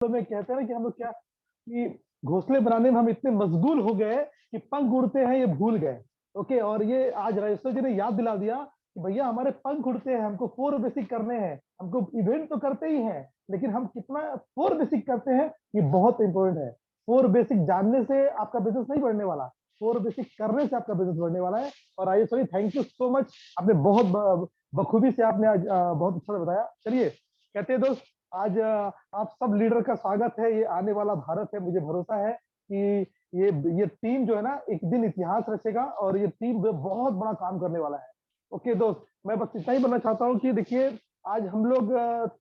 में कहते हैं ना कि हम लोग क्या कि घोंसले बनाने में हम इतने मशगूल हो गए कि पंख उड़ते हैं ये भूल गए। ओके, और ये आज राजेश्वर जी ने याद दिला दिया कि भैया हमारे पंख उड़ते हैं, हमको फोर बेसिक करने हैं। हमको इवेंट तो करते ही हैं, लेकिन हम कितना फोर बेसिक करते हैं ये बहुत इंपॉर्टेंट है। फोर बेसिक जानने से आपका बिजनेस नहीं बढ़ने वाला, फोर बेसिक करने से आपका बिजनेस बढ़ने वाला है। और राजेश्वर जी थैंक यू सो मच, आपने बहुत बखूबी से आपने आज बहुत अच्छा से बताया। चलिए कहते हैं दोस्त, आज आप सब लीडर का स्वागत है। ये आने वाला भारत है, मुझे भरोसा है कि ये टीम जो है ना एक दिन इतिहास रचेगा और ये टीम बहुत बड़ा काम करने वाला है। ओके दोस्त, मैं बस इतना ही बोलना चाहता हूँ कि देखिए आज हम लोग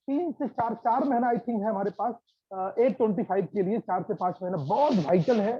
3 से 4 महीना आई थिंक है हमारे पास 825 के लिए। 4 से 5 महीना बहुत वाइटल है।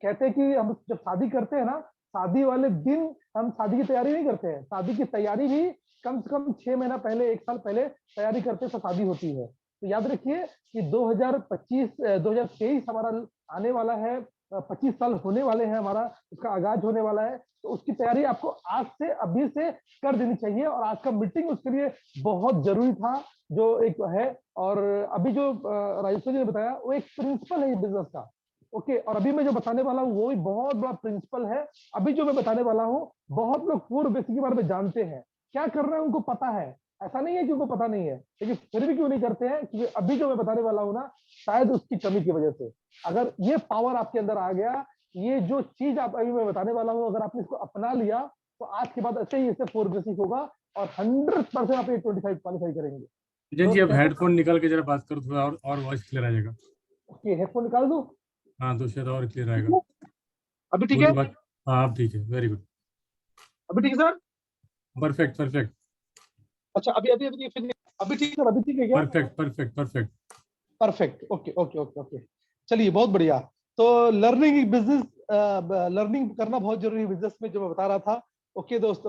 कहते हैं कि हम जब शादी करते हैं ना, शादी वाले दिन हम शादी की तैयारी नहीं करते हैं, शादी की तैयारी भी कम से कम 6 महीना पहले, 1 साल पहले तैयारी करते तो शादी होती है। तो याद रखिए कि 2025 2023 हमारा आने वाला है, 25 साल होने वाले हैं, हमारा उसका आगाज होने वाला है। तो उसकी तैयारी आपको आज से अभी से कर देनी चाहिए, और आज का मीटिंग उसके लिए बहुत जरूरी था जो एक है। और अभी जो राजेश्वर जी ने बताया वो एक प्रिंसिपल है बिजनेस का। ओके, और अभी मैं जो बताने वाला हूँ वो भी बहुत बड़ा प्रिंसिपल है। अभी जो मैं बताने वाला हूँ बहुत लोग पूर्व बेसिक के बारे में जानते हैं, क्या कर रहे हैं उनको पता है। ऐसा नहीं है कि उनको पता नहीं है, लेकिन फिर भी क्यों नहीं करते हैं, क्योंकि अभी जो मैं बताने वाला हूं ना शायद उसकी कमी की वजह से। अगर ये पावर आपके अंदर आ गया, ये जो चीज आप अभी मैं बताने वाला हूं अगर आपने इसको अपना लिया, तो आज के बाद ऐसे ही इससे फोर बेसिक होगा और 100% आप 825 क्वालिफाई करेंगे। विजय जी दोस्त अब कहते हेडफोन निकाल के जरा बात करो, थोड़ा और वॉइस क्लियर आ जाएगा। हैं हेडफोन निकाल दो। हाँ तो शायद और क्लियर आएगा। अभी ठीक पूरी है? बात। हाँ अब ठीक है, वेरी गुड। अभी ठीक है सर? Perfect perfect. अच्छा, अभी अभी अभी फिर अभी ठीक है सर? अभी ठीक है क्या? Perfect perfect perfect. Perfect, okay okay okay okay. चलिए बहुत बढ़िया। तो लर्निंग बिजनेस, लर्निंग करना बहुत जरूरी है बिजनेस में, जो मैं बता रहा था। ओके दोस्त,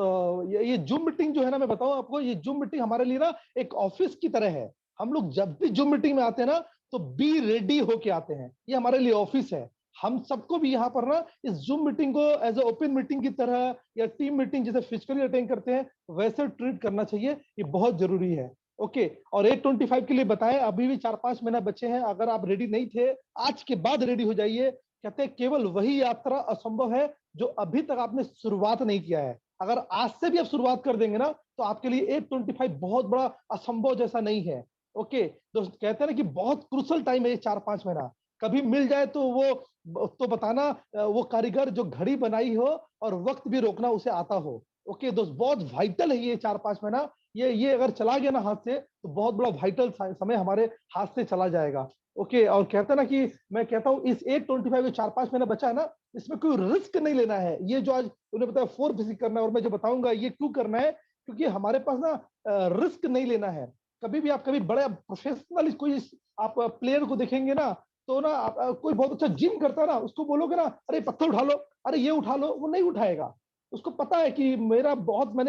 ये जूम मीटिंग जो है ना, मैं बताऊं आपको, ये जूम मीटिंग हमारे लिए ना एक ऑफिस की तरह है। हम लोग जब भी जूम मीटिंग में आते हैं ना तो बी रेडी होके आते हैं, ये हमारे लिए ऑफिस है। हम सबको भी यहाँ पर ना इस जूम मीटिंग को एज ए ओपन मीटिंग की तरह या टीम मीटिंग जैसे फिजिकली अटेंड करते हैं वैसे ट्रीट करना चाहिए, ये बहुत जरूरी है। ओके, और 825 के लिए बताएं, अभी भी 4-5 महीना बचे हैं। अगर आप रेडी नहीं थे, आज के बाद रेडी हो जाइए। कहते हैं केवल वही यात्रा असंभव है जो अभी तक आपने शुरुआत नहीं किया है। अगर आज से भी आप शुरुआत कर देंगे ना तो आपके लिए 825 बहुत बड़ा असंभव जैसा नहीं है। ओके दोस्त, कहते हैं ना कि बहुत क्रूशल टाइम है ये 4-5 महीना। कभी मिल जाए तो वो तो बताना, वो कारीगर जो घड़ी बनाई हो और वक्त भी रोकना उसे आता हो। ओके दोस्त, बहुत वाइटल है ये 4-5 महीना। ये अगर चला गया ना हाथ से तो बहुत बड़ा वाइटल समय हमारे हाथ से चला जाएगा। ओके, और कहता ना कि मैं कहता हूँ इस 825 जो 4-5 महीना बचा है ना, इसमें कोई रिस्क नहीं लेना है। ये जो आज उन्हें बताया फोर फिजिक करना है, और मैं जो बताऊंगा ये क्यों करना है, क्योंकि हमारे पास ना रिस्क नहीं लेना है। कभी भी आप कभी बड़े प्रोफेशनल कोई आप प्लेयर को देखेंगे ना, तो ना कोई बहुत अच्छा जिम करता है ना, उसको बोलोगे ना अरे पत्थर उठा लो, अरे ये उठा लो, वो नहीं उठाएगा। उसको पता है कि मैंने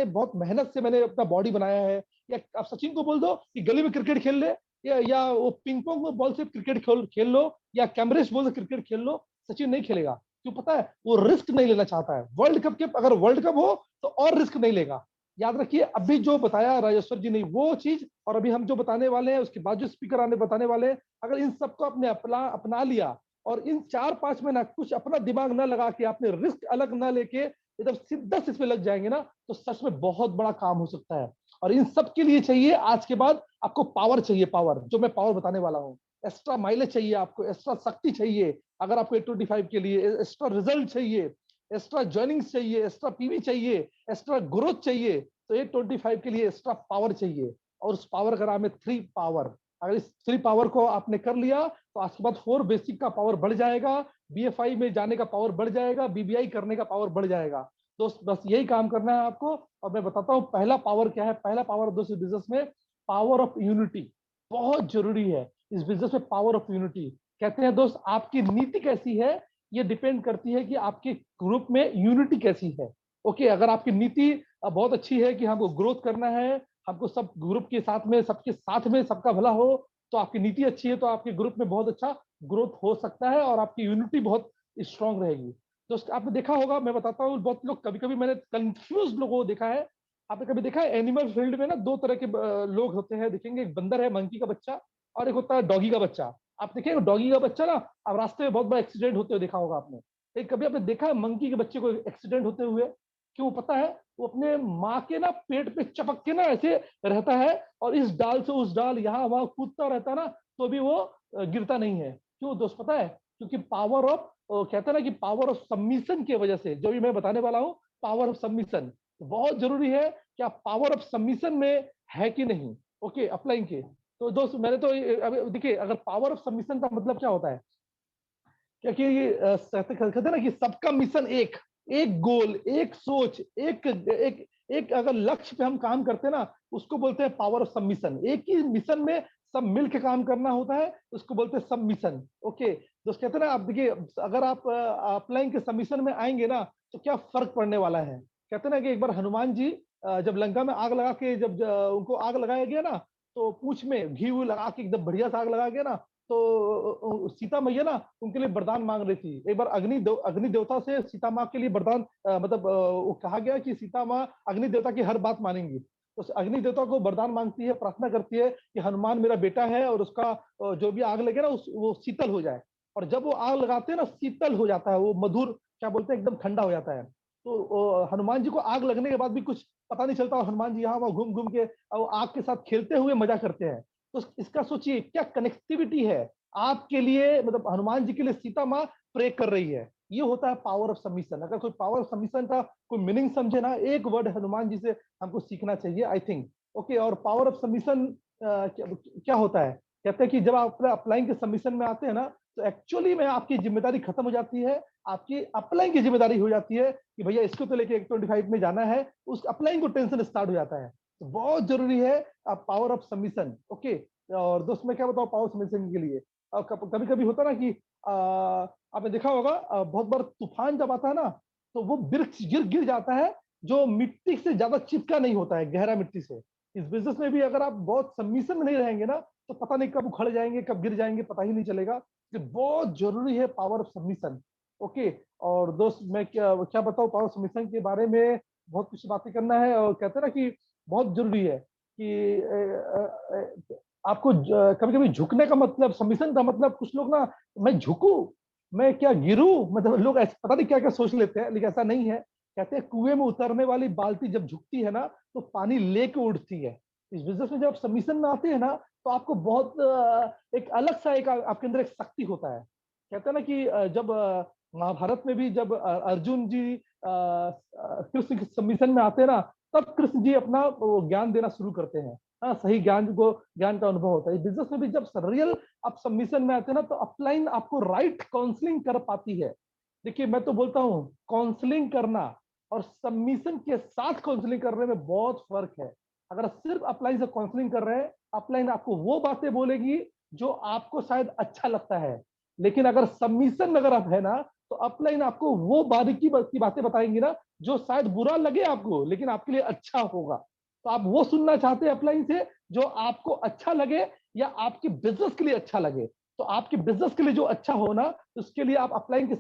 बहुत मेहनत से मैंने अपना बॉडी बनाया है। या आप सचिन को बोल दो कि गली में क्रिकेट खेल ले, या वो पिंग पोंग बॉल से क्रिकेट खेल लो, या कैमरेज बॉल से क्रिकेट खेल लो, सचिन नहीं खेलेगा। क्यों पता है? वो रिस्क नहीं लेना चाहता है। वर्ल्ड कप के अगर वर्ल्ड कप हो तो और रिस्क नहीं लेगा। याद रखिए, अभी जो बताया राजेश्वर जी ने वो चीज, और अभी हम जो बताने वाले हैं उसके बाद जो स्पीकर आने बताने वाले हैं, अगर इन सबको अपने अपना लिया और इन 4-5 में ना कुछ अपना दिमाग ना लगा के आपने रिस्क अलग ना लेके एकदम सीधा इस पे लग जाएंगे ना, तो सच में बहुत बड़ा काम हो सकता है। और इन सब के लिए चाहिए आज के बाद आपको पावर चाहिए, पावर जो मैं पावर बताने वाला हूँ। एक्स्ट्रा माइलेज चाहिए आपको, एक्स्ट्रा शक्ति चाहिए अगर आपको 825 के लिए, एक्स्ट्रा रिजल्ट चाहिए, एक्स्ट्रा ज्वाइनिंग चाहिए, एक्स्ट्रा पीवी चाहिए, एक्स्ट्रा ग्रोथ चाहिए। तो 825 के लिए एक्स्ट्रा पावर चाहिए, और उस पावर का नाम है 3 पावर। अगर इस 3 पावर को आपने कर लिया तो आज के बाद 4 बेसिक का पावर बढ़ जाएगा, बीएफआई में जाने का पावर बढ़ जाएगा, बीबीआई करने का पावर बढ़ जाएगा। दोस्त बस यही काम करना है आपको। और मैं बताता हूँ पहला पावर क्या है। पहला पावर दोस्त इस बिजनेस में पावर ऑफ यूनिटी बहुत जरूरी है। इस बिजनेस में पावर ऑफ यूनिटी, कहते हैं दोस्त आपकी नीति कैसी है ये डिपेंड करती है कि आपके ग्रुप में यूनिटी कैसी है। ओके, अगर आपकी नीति बहुत अच्छी है कि हमको ग्रोथ करना है, हमको सब ग्रुप के साथ में सबके साथ में सबका भला हो, तो आपकी नीति अच्छी है तो आपके ग्रुप में बहुत अच्छा ग्रोथ हो सकता है और आपकी यूनिटी बहुत स्ट्रांग रहेगी। दोस्त आपने देखा होगा, मैं बताता हूँ, बहुत लोग कभी कभी मैंने कंफ्यूज लोगों को देखा है। आपने कभी देखा है एनिमल फील्ड में ना 2 तरह के लोग होते हैं, देखेंगे, एक बंदर है मंकी का बच्चा और एक होता है डॉगी का बच्चा। आप देखिए डॉगी का बच्चा ना, अब रास्ते में बहुत बड़ा एक्सीडेंट होते हुए देखा होगा आपने। एक कभी आपने देखा है मंकी के बच्चे को एक्सीडेंट होते हुए? क्यों पता है? वो अपने माँ के ना पेट पे चपक के ना ऐसे रहता है, और इस डाल से उस डाल यहाँ वहां कूदता रहता है ना, तो भी वो गिरता नहीं है। क्यों दोस्त पता है? क्योंकि पावर ऑफ, कहते हैं ना कि पावर ऑफ सबमिशन की वजह से, जो भी मैं बताने वाला हूँ, पावर ऑफ सबमिशन बहुत जरूरी है कि आप पावर ऑफ सबमिशन में है कि नहीं। ओके, अप्लाई के तो दोस्त मैंने तो अभी देखिए, अगर पावर ऑफ सबमिशन का मतलब क्या होता है, क्योंकि कहते हैं ना कि सबका मिशन एक, एक गोल, एक सोच, एक एक एक अगर लक्ष्य पे हम काम करते हैं ना, उसको बोलते हैं पावर ऑफ सबमिशन। एक ही मिशन में सब मिल के काम करना होता है, उसको बोलते हैं सब मिशन। ओके दोस्त, कहते हैं ना, आप देखिए अगर आप अप्लाइंग के सबमिशन में आएंगे ना, तो क्या फर्क पड़ने वाला है। कहते हैं ना कि एक बार हनुमान जी जब लंका में आग लगा के, जब उनको आग लगाया गया ना, तो पूंछ में घी लगा के एकदम बढ़िया से आग लगा गया ना, तो सीता मैया ना उनके लिए वरदान मांग रही थी। एक बार अग्नि देवता से सीता माँ के लिए वरदान मतलब वो कहा गया कि सीता माँ अग्नि देवता की हर बात मानेंगी। तो अग्नि देवता को वरदान मांगती है, प्रार्थना करती है कि हनुमान मेरा बेटा है, और उसका जो भी आग लगे ना वो शीतल हो जाए। और जब वो आग लगाते हैं ना, शीतल हो जाता है, वो मधुर, क्या बोलते हैं, एकदम ठंडा हो जाता है। तो हनुमान जी को आग लगने के बाद भी कुछ पता नहीं चलता, और हनुमान जी यहाँ वहां घूम घूम के आग के साथ खेलते हुए मजा करते हैं। तो इसका सोचिए क्या कनेक्टिविटी है आपके लिए, मतलब हनुमान जी के लिए सीता माँ प्रे कर रही है। ये होता है पावर ऑफ सबमिशन। अगर कोई पावर ऑफ सबमिशन का कोई मीनिंग समझे ना, एक वर्ड हनुमान जी से हमको सीखना चाहिए, आई थिंक। ओके, और पावर ऑफ सबमिशन क्या होता है, कहते हैं कि जब आप अप्लाइंग के सबमिशन में आते हैं ना, तो एक्चुअली में आपकी जिम्मेदारी खत्म हो जाती है। आपकी अप्लाइंग की जिम्मेदारी हो जाती है कि भैया इसको तो लेके 125 में जाना है, उस अप्लाइंग को टेंशन स्टार्ट हो जाता है। तो बहुत जरूरी है पावर ऑफ सबमिशन। ओके, और दोस्त मैं क्या बताऊं पावर सबमिशन के लिए, कभी कभी होता ना कि आपने देखा होगा बहुत बार तूफान जब आता है ना, तो वो वृक्ष गिर गिर जाता है, जो मिट्टी से ज्यादा चिपका नहीं होता है, गहरा मिट्टी से। इस बिजनेस में भी अगर आप बहुत सबमिशन में नहीं रहेंगे ना, तो पता नहीं कब उखड़ जाएंगे, कब गिर जाएंगे, पता ही नहीं चलेगा। ये बहुत जरूरी है पावर ऑफ सबमिशन। ओके, और दोस्त मैं क्या क्या बताऊं पावर सबमिशन के बारे में, बहुत कुछ बातें करना है। और कहते हैं ना कि बहुत जरूरी है कि आपको कभी कभी झुकने का मतलब, सबमिशन का मतलब, कुछ लोग ना, मैं झुकूं, मैं क्या गिरूं, मतलब लोग ऐसे पता नहीं क्या क्या सोच लेते हैं, लेकिन ऐसा नहीं है। कहते हैं कुएं में उतरने वाली बाल्टी जब झुकती है ना, तो पानी लेके उठती है। इस बिजनेस में जब आप सबमिशन में आते हैं ना, तो आपको बहुत एक अलग सा एक आपके अंदर एक शक्ति होता है। कहते हैं ना कि जब महाभारत में भी जब अर्जुन जी कृष्ण के सबमिशन में आते हैं ना, तब कृष्ण जी अपना ज्ञान देना शुरू करते हैं। हाँ, सही ज्ञान का अनुभव होता है। बिजनेस में भी जब रियल आप सबमिशन में आते हैं ना, तो अपलाइन आपको राइट काउंसलिंग कर पाती है। देखिए मैं तो बोलता हूँ, काउंसलिंग करना और सबमिशन के साथ काउंसलिंग करने में बहुत फर्क है। अगर सिर्फ अपलाइन से काउंसलिंग कर रहे हैं, अपलाइन आपको वो बातें बोलेगी जो आपको शायद अच्छा लगता है। लेकिन अगर सबमिशन में अगर आप है ना, तो अपलाइन आपको वो बारीकी की बातें बताएंगी ना, जो शायद बुरा लगे आपको, लेकिन आपके लिए अच्छा होगा। तो आप वो सुनना चाहते हैं अपलाइन से, जो आपको अच्छा लगे या आपके बिजनेस के लिए अच्छा लगे। तो आपके बिजनेस के लिए जो अच्छा हो ना, उसके लिए आप अपलाइन के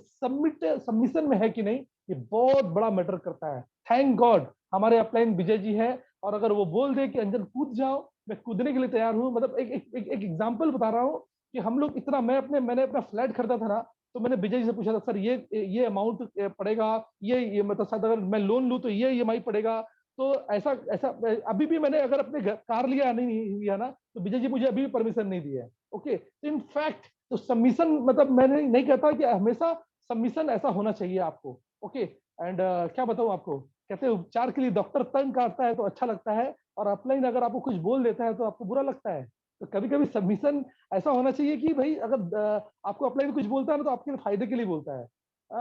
सबमिशन में है कि नहीं, ये बहुत बड़ा मैटर करता है। थैंक गॉड हमारे अपलाइन विजय जी है। और अगर वो बोल दे कि अंजन कूद जाओ, मैं कूदने के लिए तैयार हूँ। मतलब एक एग्जाम्पल बता रहा हूँ कि हम लोग इतना, मैंने अपना फ्लैट खरीदा था ना, तो मैंने विजय जी से पूछा था, सर ये अमाउंट पड़ेगा, ये मतलब शायद अगर मैं लोन लूँ तो ये ईएमआई पड़ेगा। तो ऐसा ऐसा अभी भी मैंने अगर अपने कार लिया नहीं लिया ना, तो विजय जी मुझे अभी भी परमिशन नहीं दिया है। ओके, तो इनफैक्ट तो सबमिशन, मतलब मैंने नहीं कहता कि हमेशा सबमिशन ऐसा होना चाहिए आपको। ओके, एंड क्या बताऊं आपको, कहते हैं उपचार के लिए डॉक्टर तंग काटता है तो अच्छा लगता है, और अपलाइन अगर आपको कुछ बोल देता है तो आपको बुरा लगता है। तो कभी कभी सबमिशन ऐसा होना चाहिए कि भाई अगर आपको अपलाइन कुछ बोलता है ना, तो आपके फायदे के लिए बोलता है।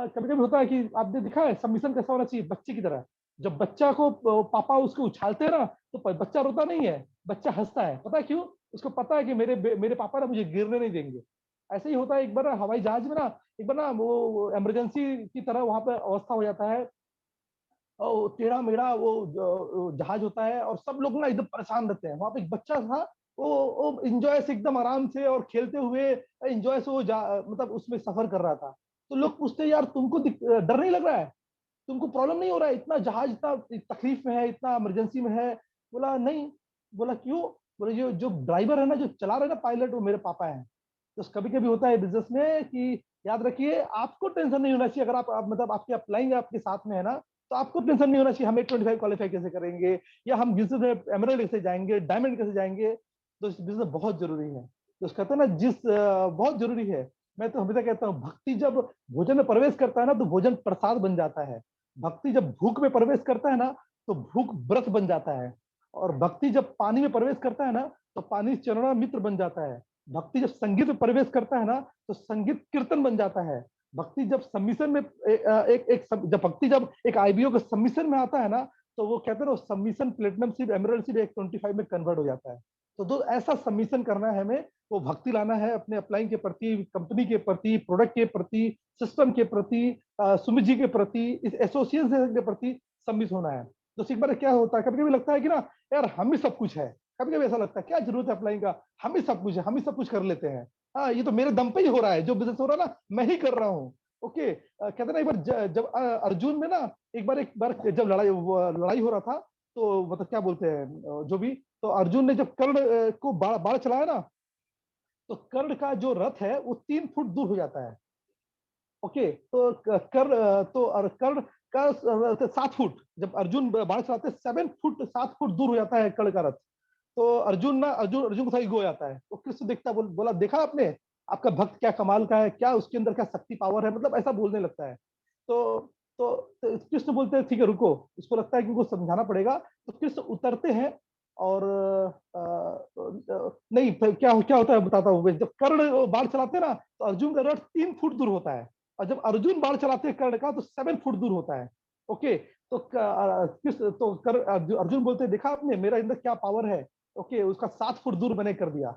कभी कभी होता है कि आपने देखा है सबमिशन कैसा होना चाहिए, बच्चे की तरह। जब बच्चा को पापा उसको उछालते हैं ना, तो बच्चा रोता नहीं है, बच्चा हंसता है। पता है क्यों? उसको पता है कि मेरे पापा ना मुझे गिरने नहीं देंगे। ऐसे ही होता है। एक बार हवाई जहाज में ना, एक बार ना वो इमरजेंसी की तरह वहां पे अवस्था हो जाता है, और टेढ़ा मेढ़ा वो जहाज होता है, और सब लोग ना एकदम परेशान रहते हैं। वहां पे एक बच्चा था, वो एंजॉय से एकदम आराम से और खेलते हुए एंजॉय से मतलब उसमें सफर कर रहा था। तो लोग पूछते हैं, यार तुमको डर नहीं लग रहा है, तुमको प्रॉब्लम नहीं हो रहा है, इतना जहाज इतना तकलीफ में है, इतना इमरजेंसी में है? बोला नहीं। बोला क्यों? बोले जो जो ड्राइवर है ना, जो चला रहे ना पायलट, वो मेरे पापा है। तो कभी कभी होता है बिजनेस में कि याद रखिए आपको टेंशन नहीं होना चाहिए, अगर आप मतलब आपके अप्लाइंग आपके साथ में है ना, तो आपको टेंशन नहीं होना चाहिए हम 825 क्वालिफाई कैसे करेंगे, या हम बिजनेस में एमरल्ड कैसे जाएंगे, डायमंड कैसे जाएंगे। तो इस बिजनेस बहुत जरूरी है। तो कहते हैं ना बहुत जरूरी है। मैं तो हमेशा कहता हूँ भक्ति जब भोजन में प्रवेश करता है ना, तो भोजन प्रसाद बन जाता है। भक्ति जब भूख में प्रवेश करता है ना, तो भूख व्रत बन जाता है। और भक्ति जब पानी में प्रवेश करता है ना, तो पानी चरणा मित्र बन जाता है। भक्ति जब संगीत में प्रवेश करता है ना, तो संगीत कीर्तन बन जाता है। भक्ति जब सम्मिशन में जब भक्ति जब एक आईबीओ के सम्मिशन में आता है ना, तो वो कहते हैं ना सम्मिशन प्लेटिनम सिप एमरल्ड सिप 125 में कन्वर्ट हो जाता है। तो दो ऐसा सम्मिशन करना है हमें, वो भक्ति लाना है अपने अप्लाइंग के प्रति, कंपनी के प्रति, प्रोडक्ट के प्रति, सिस्टम के प्रति, सुमित जी के प्रति, इस एसोसिएशन के प्रति सम्मित होना है। तो एक बार क्या होता है, कभी कभी लगता है कि ना यार हम ही सब कुछ है, कभी कभी ऐसा लगता है क्या जरूरत है अप्लाइंग का, हम ही सब कुछ है, हम ही सब कुछ कर लेते हैं। हाँ ये तो मेरे दम पे ही हो रहा है, जो बिजनेस हो रहा है ना मैं ही कर रहा हूँ। ओके कहते ना एक बार जब अर्जुन में ना एक बार जब लड़ाई हो रहा था, तो मतलब क्या बोलते हैं जो भी, तो अर्जुन ने जब कर्ण को बाढ़ चलाया ना, तो कर्ण का जो रथ है वो 3 फुट दूर हो जाता है। ओके तो कर्ण का 7 फुट, जब अर्जुन बाढ़ चलाते 7 फुट 7 फुट दूर हो जाता है कर्ण का रथ। तो अर्जुन को थोड़ा ईगो हो जाता है। तो कृष्ण देखता बोला देखा आपने, आपका भक्त क्या कमाल का है, क्या उसके अंदर क्या शक्ति पावर है, मतलब ऐसा बोलने लगता है। तो तो कृष्ण बोलते हैं ठीक है रुको, इसको लगता है कि उनको समझाना पड़ेगा। तो कृष्ण उतरते हैं और नहीं फिर क्या क्या होता है बताता हूँ। जब कर्ण बाढ़ चलाते हैं ना, तो अर्जुन का रथ 3 फुट दूर होता है, और जब अर्जुन बाढ़ चलाते हैं कर्ण का, तो 7 फुट दूर होता है। ओके तो अर्जुन बोलते हैं देखा आपने मेरा अंदर क्या पावर है। ओके उसका 7 फुट दूर मैंने कर दिया।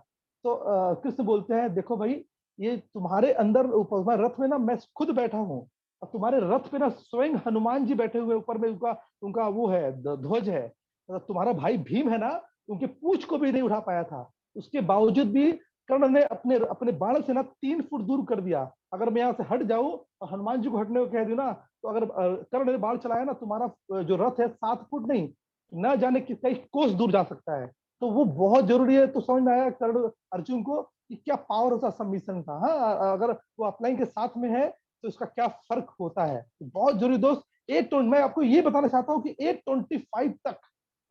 तो कृष्ण बोलते हैं देखो भाई, ये तुम्हारे अंदर ऊपर रथ में ना मैं खुद बैठा हूँ, और तुम्हारे रथ पे ना स्वयं हनुमान जी बैठे हुए, ऊपर में उनका उनका वो है ध्वज है। तुम्हारा भाई भीम है ना, उनके पूछ को भी नहीं उठा पाया था, उसके बावजूद भी कर्ण ने अपने अपने बाण से ना 3 फुट दूर कर दिया। अगर मैं यहाँ से हट जाऊं और हनुमान जी को हटने को कह दूं ना, तो अगर कर्ण ने बाण चलाया ना, तुम्हारा जो रथ है 7 फुट नहीं, न जाने किस कई कोस दूर जा सकता है। तो वो बहुत जरूरी है। तो समझ में आया कर्ण अर्जुन को कि क्या पावर होता सबमिशन का। हाँ अगर वो अपलाइन के साथ में है तो इसका क्या फर्क होता है, तो बहुत जरूरी दोस्त। मैं आपको ये बताना चाहता हूँ कि 825 तक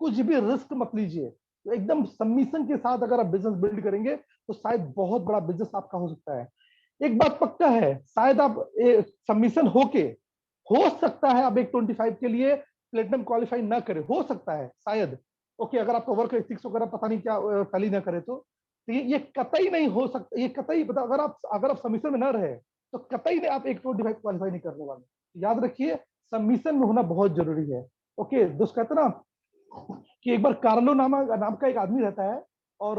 कुछ भी रिस्क मत लीजिए। तो एकदम सबमिशन के साथ अगर आप बिजनेस बिल्ड करेंगे, तो शायद बहुत बड़ा बिजनेस आपका हो सकता है। एक बात पक्का है, शायद आप सबमिशन होके हो सकता है आप 125 के लिए प्लेटिनम क्वालिफाई ना करे, हो सकता है शायद। ओके अगर आपका वर्क एथिक्स वगैरह पता नहीं क्या टैली ना करे, तो ये कतई नहीं हो सकता, ये कतई पता, अगर आप सबमिशन में ना रहे, तो कतई नहीं आप 125 क्वालिफाई नहीं करने वाले। याद रखिए सबमिशन में होना बहुत जरूरी है। ओके दोस्त कहते ना कि एक बार कार्लो नाम का एक आदमी रहता है, और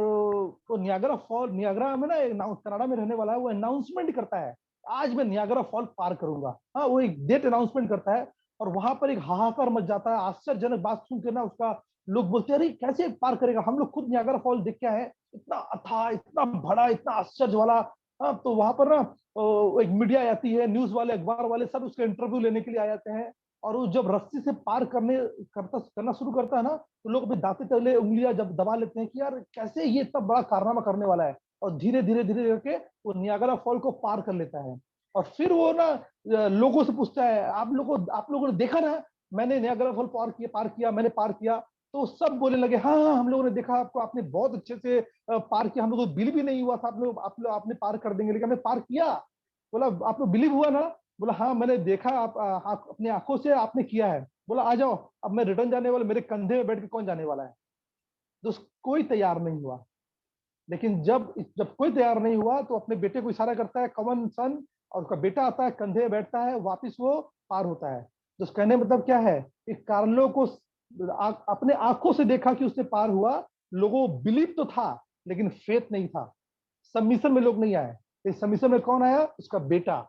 वो नियाग्रा में ना कनाडा में रहने वाला है, वो अनाउंसमेंट करता है आज मैं नियाग्रा फॉल पार करूंगा। हाँ वो एक डेट अनाउंसमेंट करता है, और वहां पर एक हाहाकार मच जाता है। आश्चर्यजनक बात सुन के ना उसका लोग बोलते हैं अरे कैसे पार करेगा, हम लोग खुद नियाग्रा फॉल देख के आए हैं, इतना अथाह इतना बड़ा इतना आश्चर्य वाला। हाँ तो वहां पर ना एक मीडिया आती है, न्यूज वाले अखबार वाले सब उसका इंटरव्यू लेने के लिए आ जाते हैं। और वो जब रस्सी से पार करना शुरू करता है ना, तो लोग अपने दांते तले उंगलियां जब दबा लेते हैं कि यार कैसे ये इतना बड़ा कारनामा करने वाला है, और धीरे धीरे धीरे करके वो नियाग्रा फॉल को पार कर लेता है। और फिर वो ना लोगों से पूछता है आप लोगों ने देखा ना, मैंने नियाग्रा फॉल पार किया मैंने पार किया। तो सब बोलने लगे हाँ हाँ हम लोगों ने देखा आपको, आपने बहुत अच्छे से पार किया, हम लोग को बिलीव भी नहीं हुआ था आपने पार कर देंगे, लेकिन हमने पार किया। बोला आप लोग बिलीव हुआ ना, बोला हाँ मैंने देखा, आप अपनी आंखों से आपने किया है। बोला आ जाओ, अब मैं रिटर्न जाने वाला, मेरे कंधे में बैठ के कौन जाने वाला है। तो कोई तैयार नहीं हुआ। लेकिन जब जब कोई तैयार नहीं हुआ, तो अपने बेटे को इशारा करता है कमन सन, और उसका बेटा आता है कंधे में बैठता है, वापिस वो पार होता है। तो कहने मतलब क्या है कि कार्लो को अपने आंखों से देखा कि उसने पार हुआ, लोगों को बिलीव तो था लेकिन फेथ नहीं था। सबमिशन में लोग नहीं आए, इस सबमिशन में कौन आया, उसका बेटा।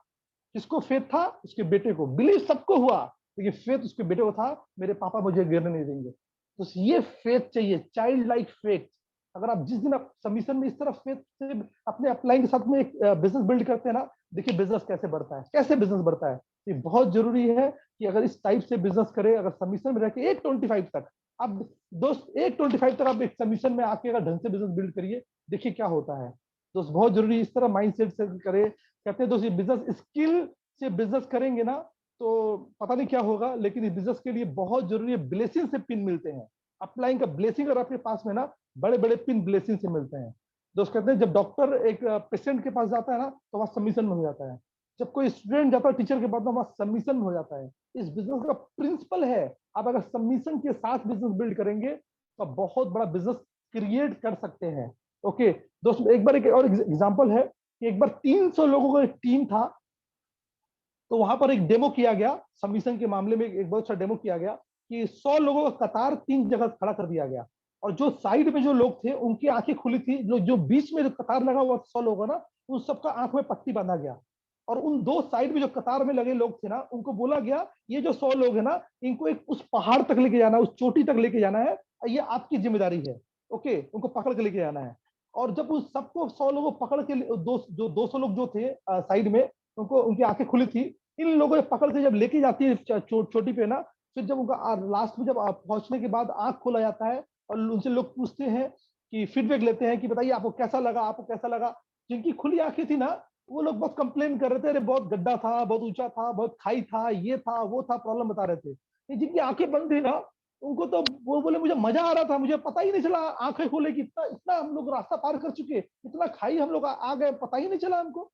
किसको फेथ था, उसके बेटे को। बिलीव सबको हुआ, लेकिन फेथ उसके बेटे को था, मेरे पापा मुझे गिरने नहीं देंगे। तो ये फेथ चाहिए, चाइल्ड लाइक फेथ। अगर आप जिस दिन आप सबमिशन में इस तरह फेथ से अपने अप्लाइंग के साथ में एक बिजनेस बिल्ड करते हैं ना, देखिए बिजनेस कैसे बढ़ता है, कैसे बिजनेस बढ़ता है। ये बहुत जरूरी है कि अगर इस टाइप से बिजनेस करें, अगर सबमिशन में रह के 825 तक आप दोस्त 825 तक आप एक सबमिशन में आके अगर ढंग से बिजनेस बिल्ड करिए, देखिए क्या होता है। दोस्त बहुत जरूरी है, इस तरह माइंडसेट से करें। कहते हैं दोस्त ये बिजनेस स्किल से बिजनेस करेंगे ना तो पता नहीं क्या होगा, लेकिन इस बिजनेस के लिए बहुत जरूरी है, ब्लेसिंग से पिन मिलते हैं। अपलाइन का ब्लेसिंग अगर आपके पास में ना, बड़े बड़े पिन ब्लेसिंग से मिलते हैं। दोस्त कहते हैं जब डॉक्टर एक पेशेंट के पास जाता है ना तो वहाँ सबमिशन में हो जाता है, जब कोई स्टूडेंट जाता है टीचर के पास तो वहाँ सबमिशन में हो जाता है। इस बिजनेस का प्रिंसिपल है, आप अगर सबमिशन के साथ बिजनेस बिल्ड करेंगे तो बहुत बड़ा बिजनेस क्रिएट कर सकते हैं। ओके दोस्त, एक बार एक और एग्जांपल है कि एक बार 300 लोगों का एक टीम था, तो वहां पर एक डेमो किया गया, सबमिशन के मामले में एक बहुत अच्छा डेमो किया गया कि 100 लोगों का कतार 3 जगह खड़ा कर दिया गया, और जो साइड में जो लोग थे उनकी आंखें खुली थी, जो जो बीच में जो कतार लगा हुआ 100 लोगों ना, उन सबका आंख में पट्टी बांधा गया, और उन दो साइड में जो कतार में लगे लोग थे ना, उनको बोला गया ये जो 100 लोग है ना, इनको एक उस पहाड़ तक लेके जाना, उस चोटी तक लेके जाना है, ये आपकी जिम्मेदारी है। ओके, उनको पकड़ के लेके जाना है। और जब उस सबको 100 लोगों को पकड़ के जो 200 लोग जो थे साइड में, उनको उनकी आंखें खुली थी, इन लोगों को पकड़ के जब लेके जाती है चोटी पे ना, फिर जब उनका लास्ट में जब पहुंचने के बाद आंख खोला जाता है और उनसे लोग पूछते हैं कि फीडबैक लेते हैं कि बताइए आपको कैसा लगा, आपको कैसा लगा। जिनकी खुली आंखें थी ना, वो लोग बहुत कंप्लेन कर रहे थे, अरे बहुत गड्ढा था, बहुत ऊंचा था, बहुत खाई था, ये था वो था, प्रॉब्लम बता रहे थे। जिनकी आंखें बंद थी ना, उनको तो वो बोले मुझे मजा आ रहा था, मुझे पता ही नहीं चला आंखें खोले कि इतना इतना हम लोग रास्ता पार कर चुके, इतना खाई हम लोग आ गए, पता ही नहीं चला हमको।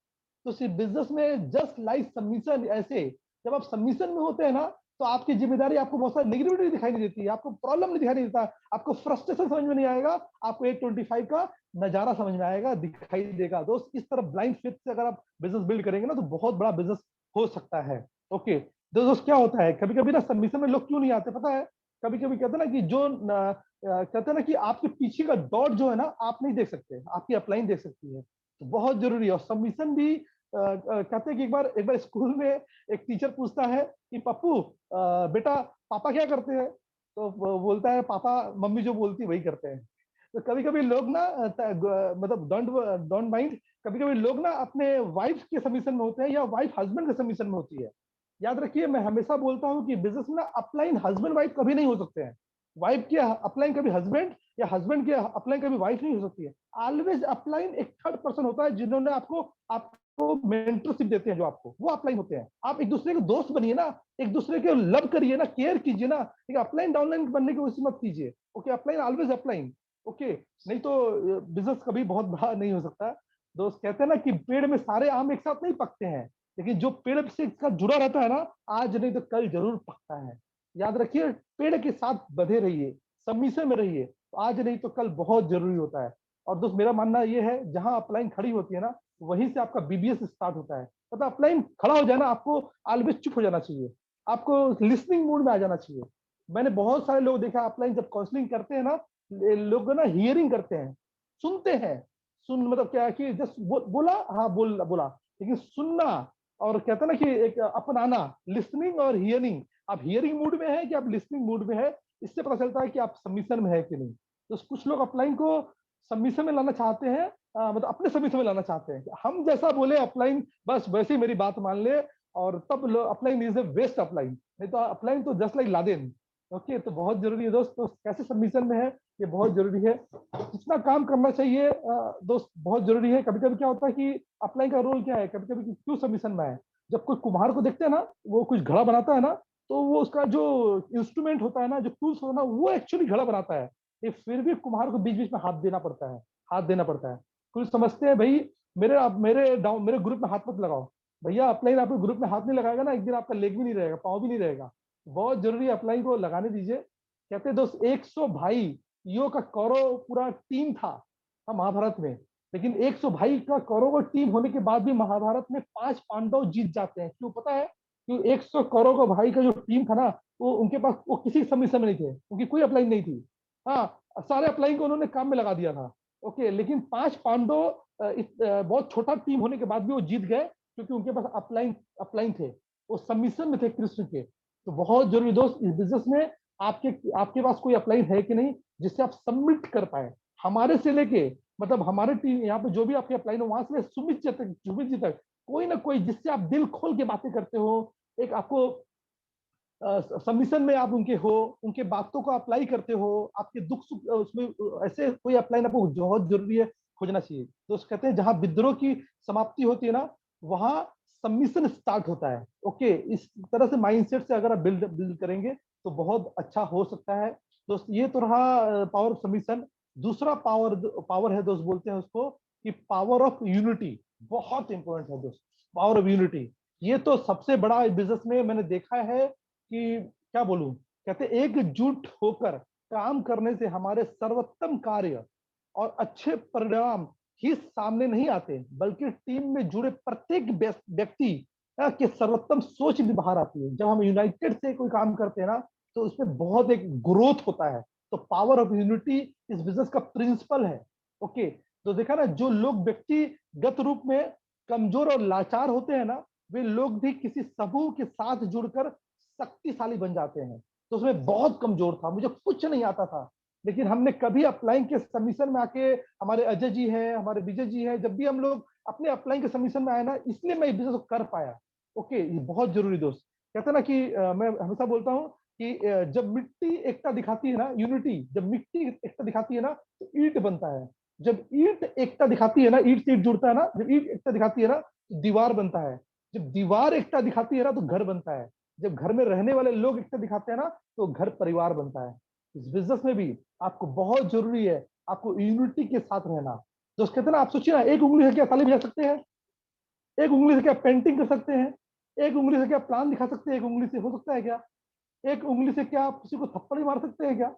तो सिर्फ बिजनेस में जस्ट लाइक सबमिशन, ऐसे जब आप सबमिशन में होते हैं ना, तो आपकी जिम्मेदारी, आपको बहुत सारी नेगेटिविटी दिखाई नहीं देती, आपको प्रॉब्लम नहीं दिखाई नहीं देता, आपको फ्रस्ट्रेशन समझ में नहीं आएगा, आपको 825 का नजारा समझ में आएगा, दिखाई देगा। दोस्त इस तरह ब्लाइंड फेथ से अगर आप बिजनेस बिल्ड करेंगे ना, तो बहुत बड़ा बिजनेस हो सकता है। ओके दोस्त, क्या होता है कभी कभी ना सबमिशन में लोग क्यों नहीं आते पता है? कभी कभी कहते हैं ना कि कहते हैं ना कि आपके पीछे का डॉट जो है ना, आप नहीं देख सकते, आपकी अपलाइन देख सकती है, तो बहुत जरूरी है। और सबमिशन भी कहते हैं कि एक बार स्कूल में एक टीचर पूछता है कि पप्पू बेटा पापा क्या करते हैं, तो वो बोलता है पापा मम्मी जो बोलती है वही करते हैं। तो कभी कभी लोग ना मतलब डोंट डोंट माइंड, कभी कभी लोग ना अपने वाइफ के सबमिशन में होते हैं या वाइफ हस्बैंड के सबमिशन में होती है। याद रखिए, मैं हमेशा बोलता हूँ कि बिजनेस में अपलाइन हस्बैंड वाइफ कभी नहीं हो सकते हैं, वाइफ के अपलाइन कभी हस्बैंड या हस्बैंड के अपलाइन कभी वाइफ नहीं हो सकती है। ऑलवेज अपलाइन एक थर्ड पर्सन होता है, जिन्होंने आपको मेंटरशिप देते हैं, जो आपको वो अपलाइन होते हैं। आप एक दूसरे के दोस्त बनिए ना, एक दूसरे के लव करिए ना, केयर कीजिए ना, एक अपलाइन डाउनलाइन बनने की कोशिश मत कीजिए। Okay, upline always upline. Okay, नहीं तो बिजनेस कभी बहुत बड़ा नहीं हो सकता। दोस्त कहते हैं ना कि पेड़ में सारे आम एक साथ नहीं पकते हैं, लेकिन जो पेड़ से इसका जुड़ा रहता है ना, आज नहीं तो कल जरूर पकता है। याद रखिए, पेड़ के साथ बधे रहिए, सबमिशन में रहिए, तो आज नहीं तो कल बहुत जरूरी होता है। और दोस्त मेरा मानना यह है, जहां अपलाइन खड़ी होती है ना, वहीं से आपका बीबीएस स्टार्ट होता है। मतलब अपलाइन खड़ा हो जाए ना, आपको ऑलवेज चुप हो जाना चाहिए, आपको लिसनिंग मूड में आ जाना चाहिए। मैंने बहुत सारे लोग देखा अपलाइन जब काउंसलिंग करते हैं ना, लोग ना हियरिंग करते हैं, सुनते हैं। सुन मतलब क्या कि जस्ट बोला, हाँ बोला, लेकिन सुनना और कहते हैं ना कि एक अपनाना, लिसनिंग और हियरिंग। आप हियरिंग मूड में है कि आप लिसनिंग मूड में है, इससे पता चलता है कि आप सबमिशन में है कि नहीं। तो कुछ लोग अपलाइन को सबमिशन में लाना चाहते हैं, मतलब अपने सबमिशन में लाना चाहते हैं, हम जैसा बोले अपलाइन बस वैसे ही मेरी बात मान ले, और तब upline is a waste upline. नहीं तो अपलाइन तो जस्ट लाइक लादेन। ओके, तो बहुत जरूरी है दोस्त, तो कैसे सबमिशन में है ये बहुत जरूरी है, कितना काम करना चाहिए दोस्त बहुत जरूरी है। कभी कभी क्या होता है कि अपलाइन का रोल क्या है, कभी कभी क्यों सबमिशन में है, जब कोई कुम्हार को देखते हैं ना, वो कुछ घड़ा बनाता है ना, तो वो उसका जो इंस्ट्रूमेंट होता है ना, जो टूल्स होता है ना, वो एक्चुअली घड़ा बनाता है, ये फिर भी कुम्हार को बीच बीच में हाथ देना पड़ता है, हाथ देना पड़ता है। कुछ समझते हैं भाई मेरे ग्रुप में हाथ मत लगाओ, भैया अपलाइन आपके ग्रुप में हाथ नहीं लगाएगा ना, एक दिन आपका लेग भी नहीं रहेगा, पाँव भी नहीं रहेगा। बहुत जरूरी है, अपलाइन को लगाने दीजिए। कहते हैं दोस्त 100 भाई यो का कौरव पूरा टीम था महाभारत में, लेकिन 100 भाई का कौरव टीम होने के बाद भी महाभारत में 5 पांडव जीत जाते हैं। क्यों पता है? क्योंकि 100 कौरव का भाई का जो टीम था ना, वो उनके पास वो किसी सबमिशन में नहीं थे, उनकी कोई अपलाइन नहीं थी। हाँ, सारे अपलाइन को उन्होंने काम में लगा दिया था। ओके, लेकिन 5 पांडव बहुत छोटा टीम होने के बाद भी वो जीत गए, क्योंकि उनके पास अपलाइन अपलाइन थे, वो सबमिशन में थे कृष्ण के। तो बहुत जरूरी दोस्त, इस बिजनेस में आपके आपके पास कोई अपलाइन है कि नहीं, जिससे आप सबमिट कर पाए। हमारे से लेके मतलब हमारे टीम यहाँ पे जो भी आपके अपलाइन हो, वहां से सुमित जी तक कोई ना कोई जिससे आप दिल खोल के बातें करते हो, एक आपको सबमिशन में आप उनके हो, उनके बातों को अप्लाई करते हो, आपके दुख सुख उसमें ऐसे कोई अपलाइन आपको बहुत जरूरी है। खोजना चाहिए। दोस्त कहते हैं जहां विद्रोह की समाप्ति होती है ना, वहां सबमिशन स्टार्ट होता है। ओके, इस तरह से माइंडसेट से अगर आप बिल्ड बिल्ड करेंगे तो बहुत अच्छा हो सकता है। दोस्त ये तो रहा पावर ऑफ सबमिशन। दूसरा पावर पावर है दोस्त, बोलते हैं उसको कि पावर ऑफ यूनिटी। बहुत इंपॉर्टेंट है दोस्त, पावर ऑफ यूनिटी। ये तो सबसे बड़ा बिजनेस में मैंने देखा है कि क्या बोलूं, कहते हैं एकजुट होकर काम करने से हमारे सर्वोत्तम कार्य और अच्छे परिणाम ही सामने नहीं आते, बल्कि टीम में जुड़े प्रत्येक व्यक्ति के सर्वोत्तम सोच भी बाहर आती है। जब हम यूनाइटेड से कोई काम करते हैं ना, तो उसमें बहुत एक ग्रोथ होता है। तो पावर ऑफ यूनिटी इस बिजनेस का प्रिंसिपल है। ओके, तो देखा ना, जो लोग व्यक्तिगत रूप में कमजोर और लाचार होते हैं ना, वे लोग भी किसी समूह के साथ जुड़कर शक्तिशाली बन जाते हैं। तो उसमें बहुत कमजोर था, मुझे कुछ नहीं आता था, लेकिन हमने कभी अप्लाइंग के सबमिशन में आके, हमारे अजय जी हैं, हमारे विजय जी हैं, जब भी हम लोग अपने अप्लाइंग के सबमिशन में आए ना, इसलिए मैं बिजनेस को कर पाया। ओके, ये बहुत जरूरी दोस्त। कहते हैं ना कि मैं हमेशा बोलता हूँ कि जब मिट्टी एकता दिखाती है ना, यूनिटी, जब मिट्टी एकता दिखाती है ना, तो ईंट बनता है। जब ईंट एकता दिखाती है ना, ईंट से ईंट जुड़ता है ना, जब ईंट एकता दिखाती है ना, तो दीवार बनता है। जब दीवार एकता दिखाती है ना, तो घर बनता है। जब घर में रहने वाले लोग एकता दिखाते हैं ना, तो घर परिवार बनता है। इस बिजनेस में भी आपको बहुत जरूरी है, आपको यूनिटी के साथ रहना। दोस्त कहते हैं ना, आप सोचिए ना, एक उंगली से क्या ताली बजा सकते हैं, एक उंगली से क्या पेंटिंग कर सकते हैं, एक उंगली से क्या प्लान दिखा सकते हैं, एक उंगली से हो सकता है क्या, एक उंगली से क्या आप किसी को थप्पड़ ही मार सकते हैं क्या?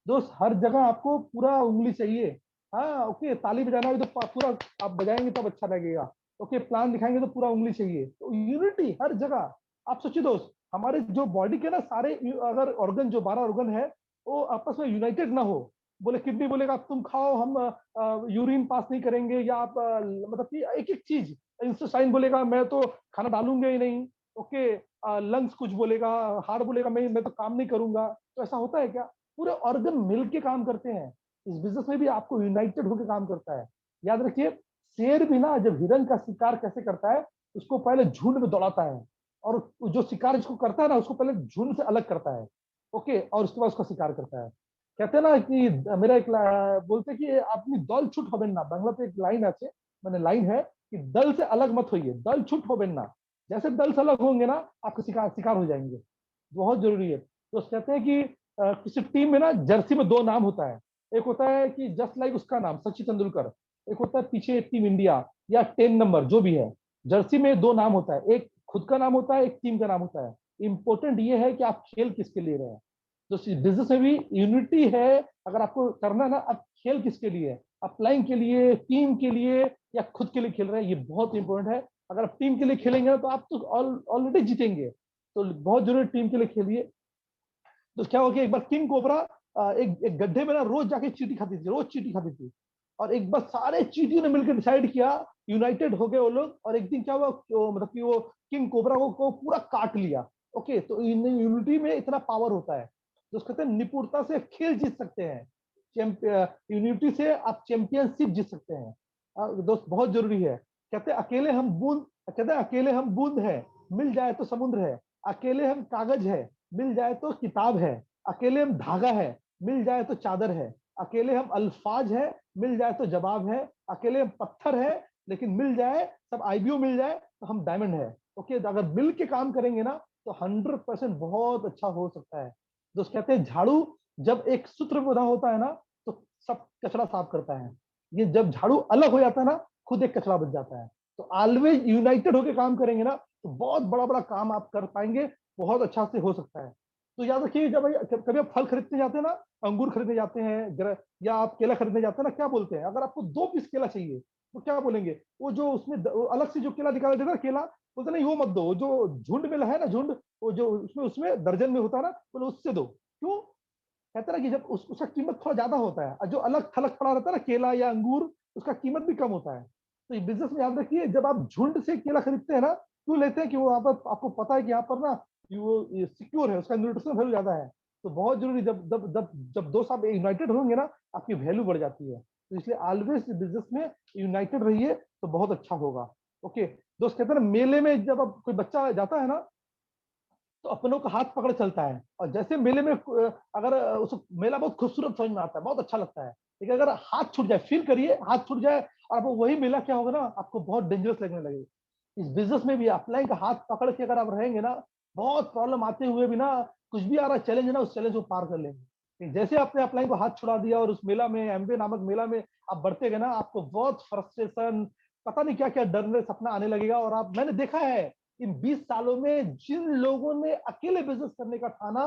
दोस्त हर जगह आपको पूरा उंगली चाहिए। हाँ, ओके, ताली बजाना भी तो पूरा आप बजाएंगे तब अच्छा लगेगा। ओके, प्लान दिखाएंगे तो पूरा उंगली चाहिए। तो यूनिटी हर जगह। आप सोचिए दोस्त, हमारे जो बॉडी के ना सारे अगर ऑर्गन, जो 12 ऑर्गन है, वो आपस में यूनाइटेड ना हो, बोले किडनी बोलेगा तुम खाओ, हम यूरिन पास नहीं करेंगे, या आप मतलब कि एक एक चीज, इंटेस्टाइन बोलेगा मैं तो खाना डालूंगा ही नहीं। ओके, लंग्स कुछ बोलेगा, हार्ट बोलेगा मैं तो काम नहीं करूंगा। तो ऐसा होता है क्या? पूरे ऑर्गन मिलके काम करते हैं। इस बिजनेस में भी आपको यूनाइटेड होकर काम करता है। याद रखिए, शेर भी ना जब हिरन का शिकार कैसे करता है, उसको पहले झुंड में दौड़ाता है, और जो शिकार जिसको करता है ना, उसको पहले झुंड से अलग करता है। ओके, और उसके बाद उसका शिकार करता है। कहते हैं ना कि मेरा एक बोलते हैं कि अपनी दल छुट होबेन ना, बांग्ला पे एक लाइन আছে, मैंने लाइन है कि दल से अलग मत होइए, दल छुट होबेन ना। जैसे दल से अलग होंगे ना, आपके शिकार शिकार हो जाएंगे। बहुत जरूरी है। तो कहते हैं कि किसी टीम में ना जर्सी में दो नाम होता है। एक होता है कि जस्ट लाइक उसका नाम सचिन तेंदुलकर, एक होता है पीछे टीम इंडिया या 10 नंबर जो भी है। जर्सी में दो नाम होता है, एक खुद का नाम होता है, एक टीम का नाम होता है। इंपॉर्टेंट ये है कि आप खेल किसके लिए रहे हैं। तो बिजनेस में भी यूनिटी है। अगर आपको करना है ना, आप खेल किसके लिए है, अप्लाइंग के लिए, टीम के लिए, या खुद के लिए खेल रहे हैं, ये बहुत इंपॉर्टेंट है। अगर आप टीम के लिए खेलेंगे ना, तो आप तो ऑलरेडी जीतेंगे। तो बहुत जरूरी टीम के लिए खेलिए। तो क्या हो गया, एक बार किंग कोबरा एक गड्ढे में ना रोज जाके चींटी खाती थी, रोज चींटी खाती थी। और एक बार सारे चींटियों ने मिलकर डिसाइड किया, यूनाइटेड हो गए वो लोग, और एक दिन क्या हुआ, मतलब कि वो किंग कोबरा को पूरा काट लिया। ओके, तो यूनिटी में इतना पावर होता है। तो कहते हैं निपुणता से खेल जीत सकते हैं, यूनिटी से आप चैंपियनशिप जीत सकते हैं। दोस्त बहुत जरूरी है। कहते हैं अकेले हम बूंद, कहते हैं अकेले हम बूंद है, मिल जाए तो समुद्र है। अकेले हम कागज है, मिल जाए तो किताब है। अकेले हम धागा है, मिल जाए तो चादर है। अकेले हम अल्फाज है, मिल जाए तो जवाब है। अकेले हम पत्थर है, लेकिन मिल जाए, सब आईबीओ मिल जाए तो हम डायमंड है। ओके, तो अगर मिल के काम करेंगे ना, तो 100% बहुत अच्छा हो सकता है। दोस्त कहते हैं झाड़ू जब एक सूत्र बना होता है ना, तो सब कचरा साफ करता है। ये जब झाड़ू अलग हो जाता है ना, खुद एक कचरा बच जाता है। तो ऑलवेज यूनाइटेड होकर काम करेंगे ना, तो बहुत बड़ा बड़ा काम आप कर पाएंगे, बहुत अच्छा से हो सकता है। तो याद रखिए, जब कभी आप फल खरीदने जाते हैं ना, अंगूर खरीदने जाते हैं, या आप केला खरीदने जाते हैं ना, क्या बोलते हैं, अगर आपको 2 पीस केला चाहिए, तो क्या बोलेंगे, वो जो उसमें अलग से जो केला निकाला देता है केला, बोलते नहीं वो मत दो, वो जो झुंड में है ना, झुंड, वो जो उसमें उसमें दर्जन में होता है ना, बोले उससे दो। क्यों? कहता है कि जब उसका कीमत थोड़ा ज्यादा होता है, और जो अलग थलग पड़ा रहता है ना केला या अंगूर, उसका कीमत भी कम होता है। तो ये बिजनेस में याद रखिए, जब आप झुंड से केला खरीदते हैं ना, क्यों लेते हैं कि वो आपको पता है कि यहाँ पर ना वो सिक्योर है, उसका न्यूट्रिशन वैल्यू ज्यादा है। तो बहुत जरूरी, जब जब जब जब दो साथ यूनाइटेड होंगे ना, आपकी वैल्यू बढ़ जाती है। तो इसलिए ऑलवेज बिजनेस में यूनाइटेड रहिए, तो बहुत अच्छा होगा। ओके, दोस्त कहते हैं ना, मेले में जब अब कोई बच्चा जाता है ना, तो अपनों का हाथ पकड़ चलता है, और जैसे मेले में अगर उस मेला बहुत खूबसूरत समझ में आता है, बहुत अच्छा लगता है। लेकिन अगर हाथ छूट जाए, फील करिए, हाथ छूट जाए और आपको वही मिला, क्या होगा ना, आपको बहुत डेंजरस लगने लगेगा। इस बिजनेस में भी अपलाइन का हाथ पकड़ के अगर आप रहेंगे ना, बहुत प्रॉब्लम आते हुए भी ना, कुछ भी आ रहा चैलेंज है ना, उस चैलेंज को पार कर लेंगे। लेकिन जैसे आपने अपलाइन को हाथ छुड़ा दिया और उस मेला में, एमबीए नामक मेला में आप बढ़ते गए ना, आपको बहुत फ्रस्ट्रेशन, पता नहीं क्या क्या डर सपना आने लगेगा। और आप, मैंने देखा है इन 20 सालों में जिन लोगों ने अकेले बिजनेस करने का ठाना,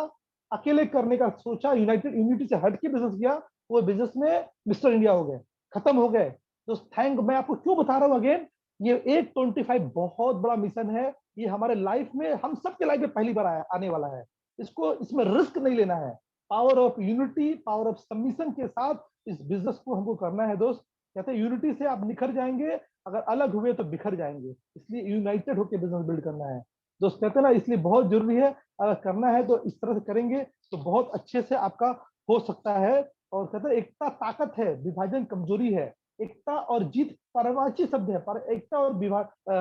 अकेले करने का सोचा, यूनाइटेड यूनिटी से हट के बिजनेस किया, वो बिजनेस में मिस्टर इंडिया हो गए, खत्म हो गए। तो थैंक, मैं आपको क्यों बता रहा हूं अगेन, ये 825 बहुत बड़ा मिशन है। ये हमारे लाइफ में, हम सबके लाइफ में पहली बार आने वाला है। इसको, इसमें रिस्क नहीं लेना है। Power of unity, power of submission के साथ इस बिजनेस को हमको करना है दोस्त। कहते हैं यूनिटी से आप निखर जाएंगे, अगर अलग हुए तो बिखर जाएंगे। इसलिए यूनाइटेड होकर बिजनेस बिल्ड करना है दोस्त। कहते हैं ना, इसलिए बहुत जरूरी है, अगर करना है तो इस तरह से करेंगे तो बहुत अच्छे से आपका हो सकता है। और कहते हैं एकता ताकत है, विभाजन कमजोरी है। एकता और जीत परवाची शब्द है, पर एकता और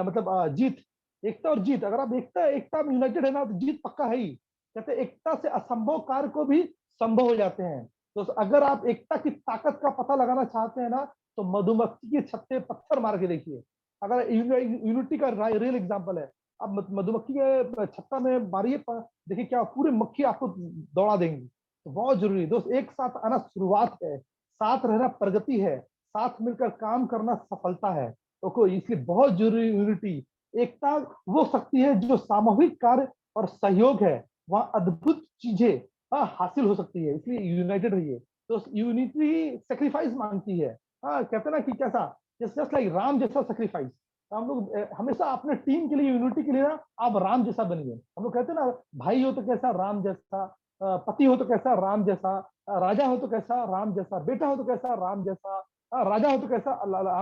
मतलब जीत, एकता और जीत, अगर आप एकता एकता में यूनाइटेड है ना, तो जीत पक्का है ही। कहते हैं एकता से असंभव कार्य को भी संभव हो जाते हैं। तो अगर आप एकता की ताकत का पता लगाना चाहते हैं ना, तो मधुमक्खी के छत्ते पत्थर मार के देखिए। अगर यूनिटी का रियल एग्जांपल है, अब मधुमक्खी के छत्ता में मारिए, देखिए क्या पूरे मक्खी आपको दौड़ा देंगी। तो बहुत जरूरी है दोस्त, एक साथ आना शुरुआत है, साथ रहना प्रगति है, साथ मिलकर काम करना सफलता है। तो इसलिए बहुत जरूरी यूनिटी। एकता वो शक्ति है जो सामूहिक कार्य और सहयोग है, वहां अद्भुत चीजें हासिल हो सकती है। इसलिए यूनाइटेड रहिए। तो यूनिटी सेक्रीफाइस मांगती है। कहते ना कि कैसा, जस्ट लाइक राम जैसा सेक्रीफाइस। हम लोग हमेशा अपने टीम के लिए, यूनिटी के लिए ना, आप राम जैसा बनिए। हम लोग कहते हैं ना, भाई हो तो कैसा राम जैसा, पति हो तो कैसा राम जैसा, राजा हो तो कैसा राम जैसा, बेटा हो तो कैसा राम जैसा, राजा हो तो कैसा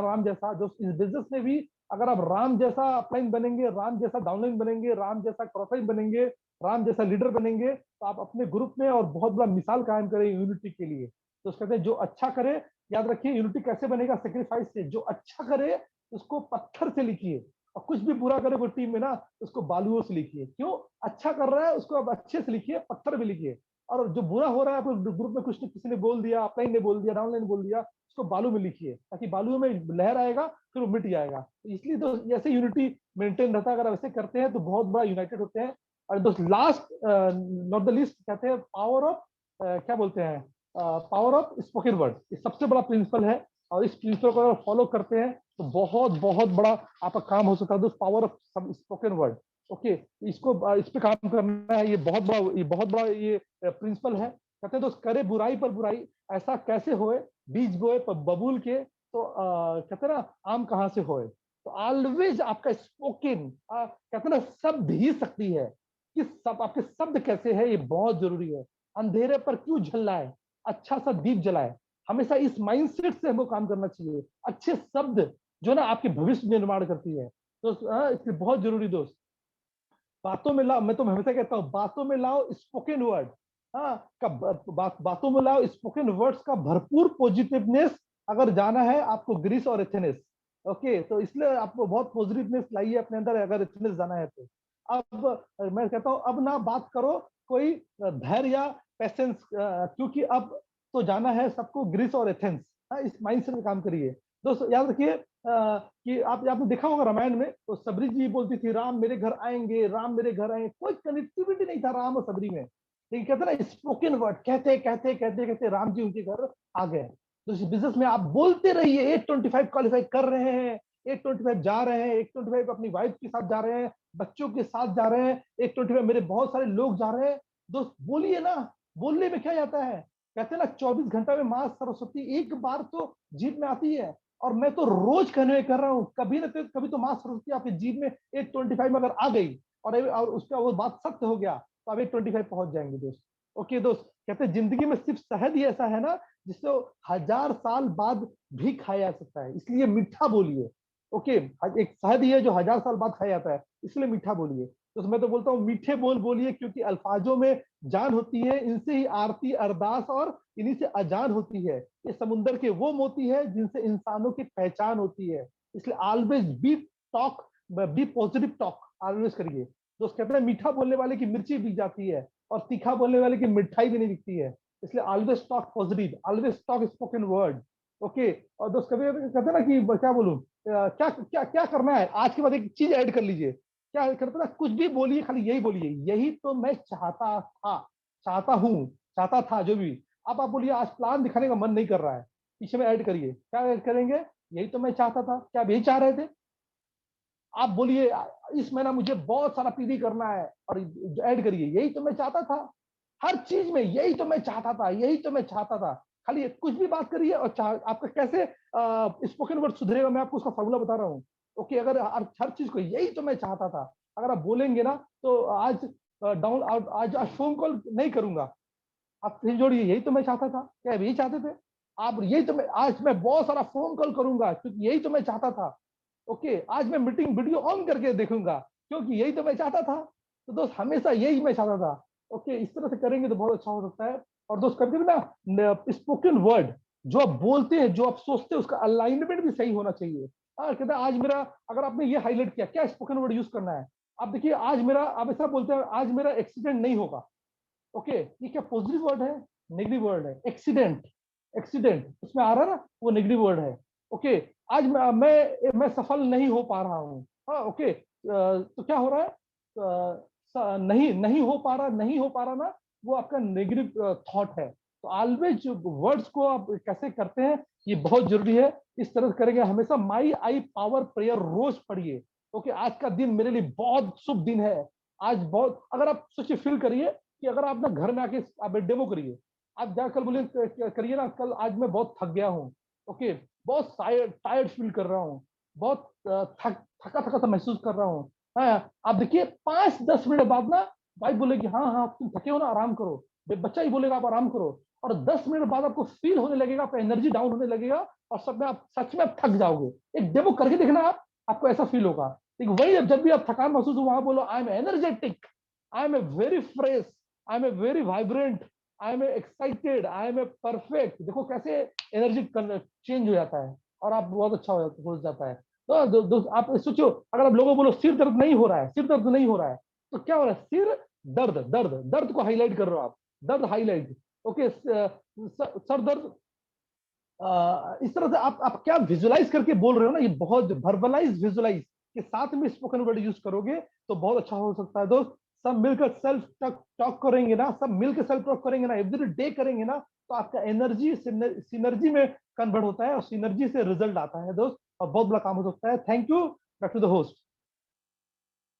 राम जैसा। जो इस बिजनेस में भी, अगर आप राम जैसा अपलाइन बनेंगे, राम जैसा डाउनलाइन बनेंगे, राम जैसा क्रॉसलाइन बनेंगे, राम जैसा लीडर बनेंगे, तो आप अपने ग्रुप में और बहुत बड़ा मिसाल कायम करें यूनिटी के लिए। तो कहते हैं जो अच्छा करे, याद रखिए यूनिटी कैसे बनेगा, सेक्रीफाइस से। जो अच्छा करे उसको पत्थर से लिखिए, और कुछ भी बुरा करे वो टीम में ना, उसको बालुओं से लिखिए। क्यों, अच्छा कर रहा है उसको आप अच्छे से लिखिए, पत्थर भी लिखिए। और जो बुरा हो रहा है, आपको ग्रुप में कुछ किसी ने बोल दिया, अपलाइन ने बोल दिया, डाउनलाइन बोल दिया, उसको बालू में लिखिए, ताकि बालू में लहर आएगा, फिर वो मिट जाएगा। तो इसलिए तो ऐसे यूनिटी मेंटेन रहता है। अगर आप ऐसे करते हैं तो बहुत बड़ा यूनाइटेड होते हैं। और दोस्त लास्ट नॉट द लीस्ट, कहते हैं पावर ऑफ, क्या बोलते हैं, पावर ऑफ स्पोकन वर्ड। ये सबसे बड़ा प्रिंसिपल है, और इस प्रिंसिपल को अगर फॉलो करते हैं तो बहुत बहुत बड़ा आपका काम हो सकता है दोस्त, power of spoken word. Okay, इसको इस पे काम करना है। ये बहुत बड़ा ये प्रिंसिपल है। कहते हैं दोस्त, करे बुराई पर बुराई, ऐसा कैसे होए, बीज बोए पर बबूल के, तो कहते हैं ना, आम कहाँ से होए। तो ऑलवेज आपका स्पोकन, कहते हैं ना, शब्द ही शक्ति है। कि सब आपके शब्द कैसे है, ये बहुत जरूरी है। अंधेरे पर क्यों झल्लाए, अच्छा सा दीप जलाए। हमेशा इस माइंडसेट से हमको काम करना चाहिए। अच्छे शब्द जो ना आपके भविष्य निर्माण करती है। तो इसलिए बहुत जरूरी दोस्त, बातों में लाओ, मैं तो हमेशा कहता हूँ, बातों में लाओ स्पोकन वर्ड। हाँ, बातों में लाओ स्पोकन वर्ड्स का भरपूर पॉजिटिवनेस। अगर जाना है आपको ग्रीस और एथेनेस, ओके, तो इसलिए आपको बहुत पॉजिटिवनेस लाइए अपने अंदर, अगर एथेनेस जाना है तो। अब मैं कहता हूँ, अब ना बात करो कोई धैर्य या पेशेंस, क्योंकि अब तो जाना है सबको ग्रीस और एथेंस। इस माइंडसेट में काम करिए दोस्तों। याद रखिए कि आपने देखा होगा रामायण में, तो सबरी जी बोलती थी, राम मेरे घर आएंगे, राम मेरे घर आएंगे। कोई कनेक्टिविटी नहीं था राम और सबरी में, लेकिन कहते ना, स्पोकन वर्ड कहते कहते कहते कहते राम जी उनके घर आ गए। तो इस बिजनेस में आप बोलते रहिए, 825 क्वालिफाई कर रहे हैं, 825 जा रहे हैं, 825 अपनी वाइफ के साथ जा रहे हैं, बच्चों के साथ जा रहे हैं, 825 मेरे बहुत सारे लोग जा रहे हैं। दोस्त बोलिए ना, बोलने में क्या जाता है। कहते हैं ना, 24 घंटा में माँ सरस्वती एक बार तो जीभ में आती है। और मैं तो रोज कहने कर रहा हूं, कभी ना कभी तो माँ सरस्वती आपकी जीभ में 825 में अगर आ गई, और उसका वो बात सत्य हो गया, तो आप 825 पहुंच जाएंगे दोस्त। ओके दोस्त, कहते हैं जिंदगी में सिर्फ शहद ही ऐसा है ना, जिससे 1000 साल बाद भी खाया जा सकता है, इसलिए मीठा बोलिए। ओके, एक शहद ही है जो 1000 साल बाद खाया जाता है, इसलिए मीठा बोलिए। तो मैं तो बोलता हूँ, मीठे बोल बोलिए, क्योंकि अल्फाजों में जान होती है, इनसे ही आरती अरदास और इन्हीं से अजान होती है। ये समुंदर के वो मोती है जिनसे इंसानों की पहचान होती है। इसलिए always be talk, be positive talk always करिए। दोस्त कहते हैं, मीठा बोलने वाले की मिर्ची बिक जाती है, और तीखा बोलने वाले की मिठाई भी नहीं बिकती है। इसलिए always talk positive, always talk spoken word. Okay, और दोस्त कभी कहते हैं ना कि क्या बोलूं, क्या क्या क्या करना है आज के बाद एक चीज ऐड कर लीजिए, क्या करते ना, कुछ भी बोलिए, खाली यही बोलिए, यही तो मैं चाहता था, चाहता हूँ, चाहता था, जो भी। अब आप बोलिए आज प्लान दिखाने का मन नहीं कर रहा है, पीछे में ऐड करिए, क्या ऐड करेंगे, यही तो मैं चाहता था। क्या आप यही चाह रहे थे? आप बोलिए इस महीना मुझे बहुत सारा पीडी करना है, और ऐड करिए, यही तो मैं चाहता था। हर चीज में यही तो मैं चाहता था, यही तो मैं चाहता था। खाली कुछ भी बात करिए, और आपका कैसे स्पोकन वर्ड सुधरेगा, मैं आपको उसका फॉर्मूला बता रहा हूँ। ओके, अगर हर चीज को यही तो मैं चाहता था, अगर आप बोलेंगे ना, तो आज आज फोन कॉल नहीं करूंगा, आप फिर जोड़िए, यही तो मैं चाहता था। क्या आप यही चाहते थे? आप यही तो मैं, आज मैं बहुत सारा फोन कॉल करूंगा क्योंकि यही तो मैं चाहता था। ओके, आज मैं मीटिंग वीडियो ऑन करके देखूंगा क्योंकि यही तो मैं चाहता था। तो दोस्त हमेशा यही मैं चाहता था। ओके, इस तरह से करेंगे तो बहुत अच्छा हो सकता है। और दोस्त कभी कभी ना स्पोकन वर्ड जो आप बोलते हैं, जो आप सोचते हैं, उसका अलाइनमेंट भी सही होना चाहिए। कहते हैं आज मेरा, अगर आपने ये हाईलाइट किया, क्या स्पोकन वर्ड यूज करना है, आप देखिए आज मेरा, आप ऐसा बोलते हैं आज मेरा एक्सीडेंट नहीं होगा। ओके, ये क्या पॉजिटिव वर्ड है, नेगेटिव वर्ड है? एक्सीडेंट, एक्सीडेंट उसमें आ रहा है ना, वो नेगेटिव वर्ड है। ओके, आज मैं सफल नहीं हो पा रहा हूँ। हाँ, ओके, तो क्या हो रहा है, नहीं नहीं हो पा रहा, नहीं हो पा रहा ना, वो आपका नेगेटिव थॉट है। तो ऑलवेज वर्ड्स को आप कैसे करते हैं, ये बहुत जरूरी है। इस तरह से करेंगे हमेशा। माई आई पावर प्रेयर रोज पढ़िए। ओके, आज का दिन मेरे लिए बहुत शुभ दिन है। आज बहुत, अगर आप सोचिए, फील करिए कि अगर आप ना घर में आके आप डेमो करिए, आप जाकर बोलिए, करिए ना, कल आज मैं बहुत थक गया हूँ। ओके, बहुत टायर्ड फील कर रहा हूँ, बहुत थका थका सा महसूस कर रहा हूँ। हाँ, आप देखिए 5-10 मिनट बाद ना वाइफ बोलेगी हाँ हाँ तुम थके हो ना, आराम करो। बच्चा ही बोलेगा आप आराम करो। और 10 मिनट बाद आपको फील होने लगेगा, आपका एनर्जी डाउन होने लगेगा, और सब में आप सच में आप थक जाओगे। एक डेमो करके देखना आप, आपको ऐसा फील होगा। लेकिन वही जब भी आप थकान महसूस हो, वहां बोलो I am energetic, I am a very fresh, I am a very vibrant, I am a excited, I am a perfect. देखो कैसे एनर्जी चेंज हो जाता है, और आप बहुत अच्छा हो जाता है। तो आप सोचो, अगर आप लोगों को बोलो सिर दर्द नहीं हो रहा है, सिर दर्द नहीं हो रहा है, तो क्या हो रहा है, सिर दर्द, दर्द दर्द को हाईलाइट कर रहे हो आप, दर्द हाईलाइट। ओके, सर दर्द, इस तरह से आप क्या विजुलाइज करके बोल रहे हो ना, ये बहुत वर्बलाइज विजुलाइज के साथ में स्पोकन वर्ड यूज करोगे तो बहुत अच्छा हो सकता है। दोस्त सब मिलकर सेल्फ टॉक करेंगे ना, सब मिलकर सेल्फ टॉक करेंगे ना, एवरी डे करेंगे ना, तो आपका एनर्जी सिनर्जी में कन्वर्ट होता है, और सिनर्जी से रिजल्ट आता है दोस्त, और बहुत बड़ा काम हो सकता है। Thank you, back to the host.